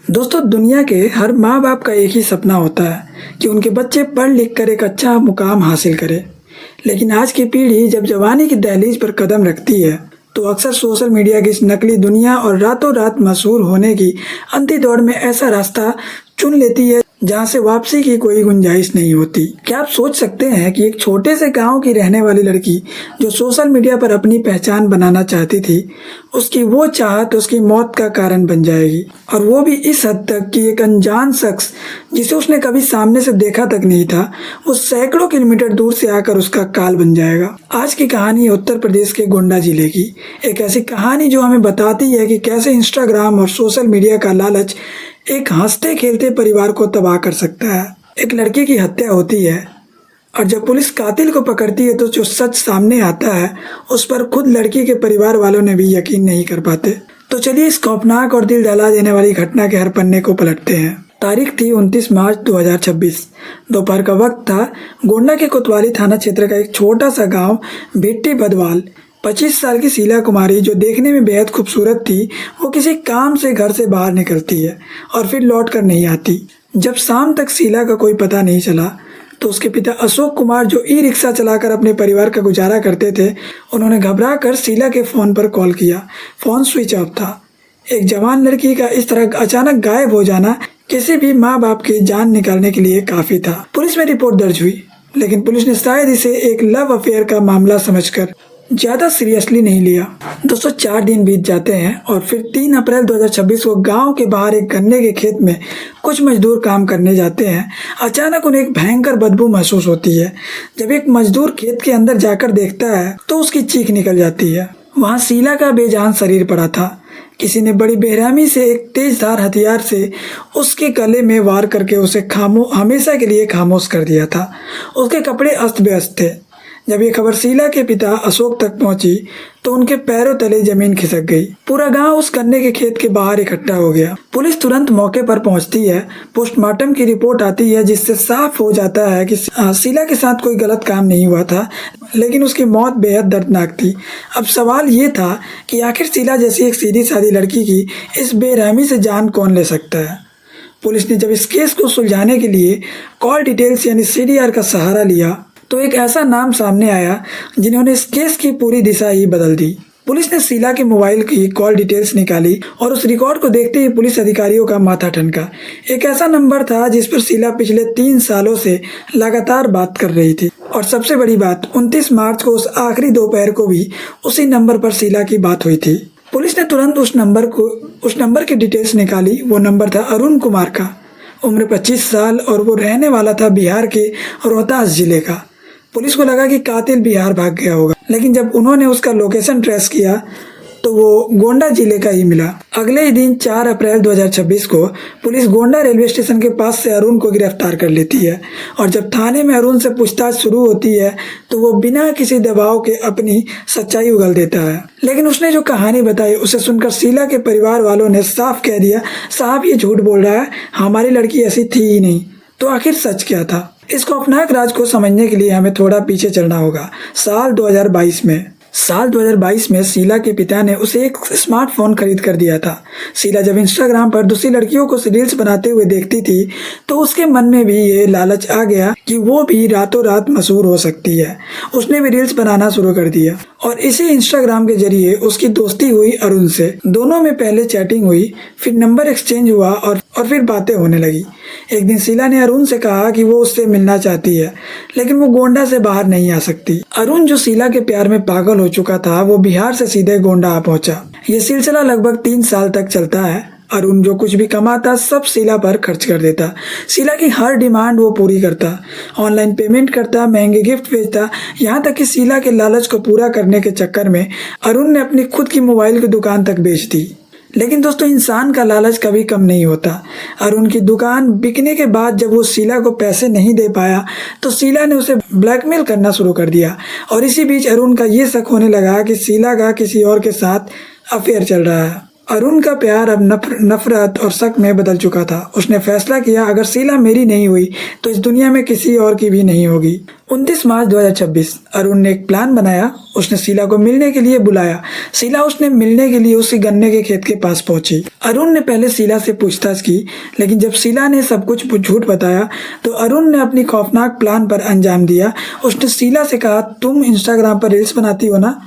दोस्तों, दुनिया के हर माँ बाप का एक ही सपना होता है कि उनके बच्चे पढ़ लिख कर एक अच्छा मुकाम हासिल करें। लेकिन आज की पीढ़ी जब जवानी की दहलीज पर कदम रखती है तो अक्सर सोशल मीडिया की इस नकली दुनिया और रातों रात मशहूर होने की अंधी दौड़ में ऐसा रास्ता चुन लेती है जहां से वापसी की कोई गुंजाइश नहीं होती। क्या आप सोच सकते हैं कि एक छोटे से गांव की रहने वाली लड़की जो सोशल मीडिया पर अपनी पहचान बनाना चाहती थी, उसकी वो चाहत उसकी मौत का कारण बन जाएगी, और वो भी इस हद तक कि एक अनजान शख्स जिसे उसने कभी सामने से देखा तक नहीं था, वो सैकड़ों किलोमीटर दूर से आकर उसका काल बन जाएगा। आज की कहानी है उत्तर प्रदेश के गोंडा जिले की। एक ऐसी कहानी जो हमें बताती है कि कैसे इंस्टाग्राम और सोशल मीडिया का लालच एक हंसते खेलते परिवार को तबाह कर सकता है। एक लड़की की हत्या होती है और जब पुलिस कातिल को पकड़ती है तो जो सच सामने आता है उस पर खुद लड़की के परिवार वालों ने भी यकीन नहीं कर पाते। तो चलिए इस खौफनाक और दिल दहला देने वाली घटना के हर पन्ने को पलटते हैं। तारीख थी 29 मार्च 2026। दोपहर का वक्त था। गोंडा के कोतवाली थाना क्षेत्र का एक छोटा सा गांव भिट्टी बदवाल। 25 साल की शीला कुमारी, जो देखने में बेहद खूबसूरत थी, वो किसी काम से घर से बाहर निकलती है और फिर लौट कर नहीं आती। जब शाम तक शीला का कोई पता नहीं चला तो उसके पिता अशोक कुमार, जो ई रिक्शा चलाकर अपने परिवार का गुजारा करते थे, उन्होंने घबरा कर शीला के फ़ोन पर कॉल किया। फ़ोन स्विच ऑफ था। एक जवान लड़की का इस तरह अचानक गायब हो जाना किसी भी माँ बाप की जान निकालने के लिए काफ़ी था। पुलिस में रिपोर्ट दर्ज हुई, लेकिन पुलिस ने शायद इसे एक लव अफेयर का मामला समझकर ज़्यादा सीरियसली नहीं लिया। दोस्तों, 4 दिन बीत जाते हैं और फिर 3 अप्रैल 2026 को गांव के बाहर एक गन्ने के खेत में कुछ मजदूर काम करने जाते हैं। अचानक उन्हें एक भयंकर बदबू महसूस होती है। जब एक मजदूर खेत के अंदर जाकर देखता है तो उसकी चीख निकल जाती है। वहाँ शीला का बेजान शरीर पड़ा था। किसी ने बड़ी बेरहमी से एक तेजधार हथियार से उसके गले में वार करके उसे हमेशा के लिए खामोश कर दिया था। उसके कपड़े अस्त व्यस्त थे। जब ये खबर शीला के पिता अशोक तक पहुंची तो उनके पैरों तले जमीन खिसक गई। पूरा गांव उस गन्ने के खेत के बाहर इकट्ठा हो गया। पुलिस तुरंत मौके पर पहुंचती है। पोस्टमार्टम की रिपोर्ट आती है जिससे साफ हो जाता है कि शीला के साथ कोई गलत काम नहीं हुआ था, लेकिन उसकी मौत बेहद दर्दनाक थी। अब सवाल ये था कि आखिर शीला जैसी एक सीधी सादी लड़की की इस बेरहमी से जान कौन ले सकता है। पुलिस ने जब इस केस को सुलझाने के लिए कॉल डिटेल्स यानी CDR का सहारा लिया तो एक ऐसा नाम सामने आया जिन्होंने इस केस की पूरी दिशा ही बदल दी। पुलिस ने शीला के मोबाइल की कॉल डिटेल्स निकाली और उस रिकॉर्ड को देखते ही पुलिस अधिकारियों का माथा ठनका। एक ऐसा नंबर था जिस पर शीला पिछले 3 सालों से लगातार बात कर रही थी, और सबसे बड़ी बात, 29 मार्च को उस आखिरी दोपहर को भी उसी नंबर पर शीला की बात हुई थी। पुलिस ने तुरंत उस नंबर की डिटेल्स निकाली। वो नंबर था अरुण कुमार का, उम्र 25 साल, और वो रहने वाला था बिहार के रोहतास जिले का। पुलिस को लगा कि कातिल बिहार भाग गया होगा, लेकिन जब उन्होंने उसका लोकेशन ट्रेस किया तो वो गोंडा जिले का ही मिला। अगले ही दिन 4 अप्रैल 2026 को पुलिस गोंडा रेलवे स्टेशन के पास से अरुण को गिरफ्तार कर लेती है, और जब थाने में अरुण से पूछताछ शुरू होती है तो वो बिना किसी दबाव के अपनी सच्चाई उगल देता है। लेकिन उसने जो कहानी बताई उसे सुनकर शीला के परिवार वालों ने साफ कह दिया, साहब ये झूठ बोल रहा है, हमारी लड़की ऐसी थी ही नहीं। तो आखिर सच क्या था? इस खौफनाक राज को समझने के लिए हमें थोड़ा पीछे चलना होगा। साल 2022 में शीला के पिता ने उसे एक स्मार्टफोन खरीद कर दिया था। शीला जब इंस्टाग्राम पर दूसरी लड़कियों को रील्स बनाते हुए देखती थी तो उसके मन में भी ये लालच आ गया कि वो भी रातों रात मशहूर हो सकती है। उसने भी रील्स बनाना शुरू कर दिया और इसी इंस्टाग्राम के जरिए उसकी दोस्ती हुई अरुण से। दोनों में पहले चैटिंग हुई, फिर नंबर एक्सचेंज हुआ और फिर बातें होने लगी। एक दिन शीला ने अरुण से कहा कि वो उससे मिलना चाहती है, लेकिन वो गोंडा से बाहर नहीं आ सकती। अरुण, जो शीला के प्यार में पागल हो चुका था, वो बिहार से सीधे गोंडा आ पहुंचा। ये सिलसिला लगभग 3 साल तक चलता है। अरुण जो कुछ भी कमाता सब शीला पर खर्च कर देता। शीला की हर डिमांड वो पूरी करता, ऑनलाइन पेमेंट करता, महंगे गिफ्ट भेजता, यहाँ तक कि शीला के लालच को पूरा करने के चक्कर में अरुण ने अपनी खुद की मोबाइल की दुकान तक बेच दी। लेकिन दोस्तों, इंसान का लालच कभी कम नहीं होता। अरुण की दुकान बिकने के बाद जब वो शीला को पैसे नहीं दे पाया तो शीला ने उसे ब्लैकमेल करना शुरू कर दिया, और इसी बीच अरुण का ये शक होने लगा कि शीला का किसी और के साथ अफेयर चल रहा है। अरुण का प्यार अब नफरत और शक में बदल चुका था। उसने फैसला किया, अगर शीला मेरी नहीं हुई तो इस दुनिया में किसी और की भी नहीं होगी। 29 मार्च 2026 अरुण ने एक प्लान बनाया। उसने शीला को मिलने के लिए बुलाया। शीला उसने मिलने के लिए उसी गन्ने के खेत के पास पहुंची। अरुण ने पहले शीला से पूछताछ की, लेकिन जब शीला ने सब कुछ झूठ बताया तो अरुण ने अपनी खौफनाक प्लान पर अंजाम दिया। उसने शीला से कहा, तुम इंस्टाग्राम पर रील्स बनाती हो ना,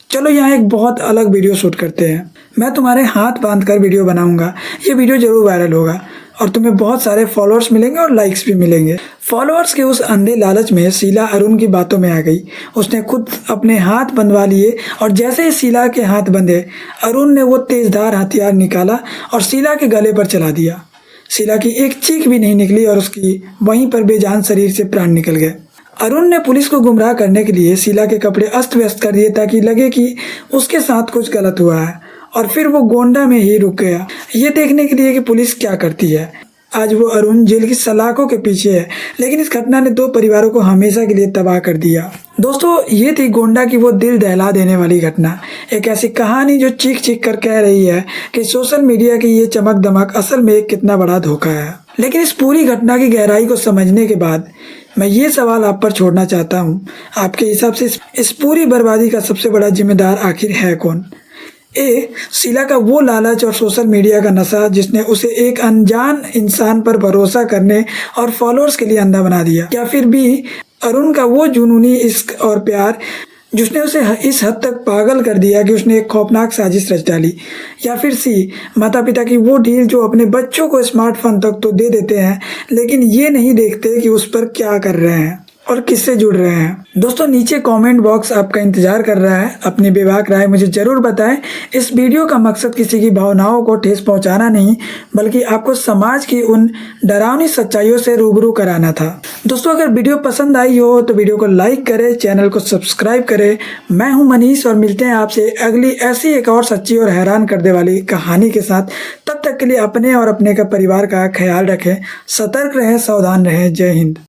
चलो यहाँ एक बहुत अलग वीडियो शूट करते हैं। मैं तुम्हारे हाथ बांध कर वीडियो बनाऊंगा। ये वीडियो जरूर वायरल होगा और तुम्हें बहुत सारे फॉलोअर्स मिलेंगे और लाइक्स भी मिलेंगे। फॉलोअर्स के उस अंधे लालच में शीला अरुण की बातों में आ गई। उसने खुद अपने हाथ बंधवा लिए और जैसे ही शीला के हाथ बंधे, अरुण ने वो तेजधार हथियार निकाला और शीला के गले पर चला दिया। शीला की एक चीख भी नहीं निकली और उसकी वहीं पर बेजान शरीर से प्राण निकल गए। अरुण ने पुलिस को गुमराह करने के लिए शीला के कपड़े अस्त व्यस्त कर दिए ताकि लगे कि उसके साथ कुछ गलत हुआ है, और फिर वो गोंडा में ही रुक गया, ये देखने के लिए कि पुलिस क्या करती है। आज वो अरुण जेल की सलाखों के पीछे है, लेकिन इस घटना ने 2 परिवारों को हमेशा के लिए तबाह कर दिया। दोस्तों, ये थी गोंडा की वो दिल दहला देने वाली घटना। एक ऐसी कहानी जो चीख चीख कर कह रही है कि सोशल मीडिया की ये चमक दमक असल में एक कितना बड़ा धोखा है। लेकिन इस पूरी घटना की गहराई को समझने के बाद मैं ये सवाल आप पर छोड़ना चाहता हूँ, आपके हिसाब से इस पूरी बर्बादी का सबसे बड़ा जिम्मेदार आखिर है कौन? ए, शीला का वो लालच और सोशल मीडिया का नशा जिसने उसे एक अनजान इंसान पर भरोसा करने और फॉलोअर्स के लिए अंधा बना दिया, या फिर बी, अरुण का वो जुनूनी इश्क और प्यार जिसने उसे इस हद तक पागल कर दिया कि उसने एक खौफनाक साजिश रच डाली, या फिर सी, माता पिता की वो ढील जो अपने बच्चों को स्मार्टफोन तक तो दे देते हैं लेकिन ये नहीं देखते कि उस पर क्या कर रहे हैं और किससे जुड़ रहे हैं। दोस्तों, नीचे कमेंट बॉक्स आपका इंतजार कर रहा है। अपनी बेबाक राय मुझे जरूर बताएं। इस वीडियो का मकसद किसी की भावनाओं को ठेस पहुंचाना नहीं, बल्कि आपको समाज की उन डरावनी सच्चाइयों से रूबरू कराना था। दोस्तों, अगर वीडियो पसंद आई हो तो वीडियो को लाइक करें, चैनल को सब्सक्राइब करें। मैं हूं मनीष और मिलते हैं आपसे अगली ऐसी एक और सच्ची और हैरान कर देने वाली कहानी के साथ। तब तक के लिए अपने और अपने का परिवार का ख्याल रखें, सतर्क रहें, सावधान रहें। जय हिंद।